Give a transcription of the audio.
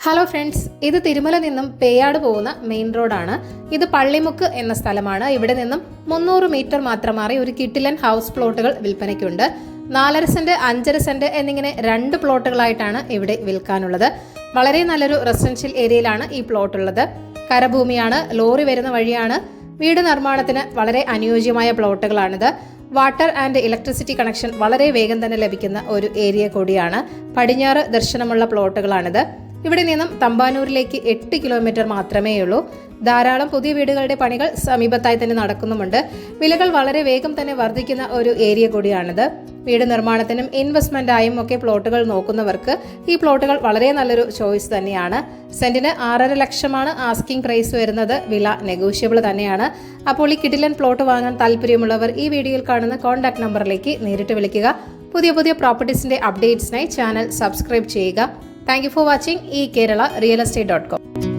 Hello friends, ഇത് തിരുമല നിന്നും പേയാട് പോകുന്ന മെയിൻ റോഡാണ്. ഇത് പള്ളിമുക്ക് എന്ന സ്ഥലമാണ്. ഇവിടെ നിന്നും 300 മീറ്റർ മാത്രം മാറി ഒരു കിട്ടിലൻ ഹൗസ് പ്ലോട്ടുകൾ വിൽപ്പനയ്ക്കുണ്ട്. 4.5 സെന്റ് 5.5 സെന്റ് എന്നിങ്ങനെ 2 പ്ലോട്ടുകളായിട്ടാണ് ഇവിടെ വിൽക്കാനുള്ളത്. വളരെ നല്ലൊരു റെസിഡൻഷ്യൽ ഏരിയയിലാണ് ഈ പ്ലോട്ട് ഉള്ളത്. കരഭൂമിയാണ്, ലോറി വരുന്ന വഴിയാണ്. വീട് നിർമ്മാണത്തിന് വളരെ അനുയോജ്യമായ പ്ലോട്ടുകളാണിത്. വാട്ടർ ആൻഡ് ഇലക്ട്രിസിറ്റി കണക്ഷൻ വളരെ വേഗം തന്നെ ലഭിക്കുന്ന ഒരു ഏരിയ കൂടിയാണ്. പടിഞ്ഞാറ് ദർശനമുള്ള പ്ലോട്ടുകളാണിത്. ഇവിടെ നിന്നും തമ്പാനൂരിലേക്ക് 8 കിലോമീറ്റർ മാത്രമേ ഉള്ളൂ. ധാരാളം പുതിയ വീടുകളുടെ പണികൾ സമീപത്തായി തന്നെ നടക്കുന്നുമുണ്ട്. വിലകൾ വളരെ വേഗം തന്നെ വർദ്ധിക്കുന്ന ഒരു ഏരിയ കൂടിയാണിത്. വീട് നിർമ്മാണത്തിനും ഇൻവെസ്റ്റ്മെന്റായും ഒക്കെ പ്ലോട്ടുകൾ നോക്കുന്നവർക്ക് ഈ പ്ലോട്ടുകൾ വളരെ നല്ലൊരു ചോയ്സ് തന്നെയാണ്. സെന്റിന് 6.5 ലക്ഷമാണ് ആസ്കിംഗ് പ്രൈസ് വരുന്നത്. വില നെഗോഷ്യബിൾ തന്നെയാണ്. അപ്പോൾ ഈ കിടിലൻ പ്ലോട്ട് വാങ്ങാൻ താല്പര്യമുള്ളവർ ഈ വീഡിയോയിൽ കാണുന്ന കോൺടാക്ട് നമ്പറിലേക്ക് നേരിട്ട് വിളിക്കുക. പുതിയ പ്രോപ്പർട്ടീസിന്റെ അപ്ഡേറ്റ്സിനായി ചാനൽ സബ്സ്ക്രൈബ് ചെയ്യുക. Thank you for watching eKerala Real Estate.com.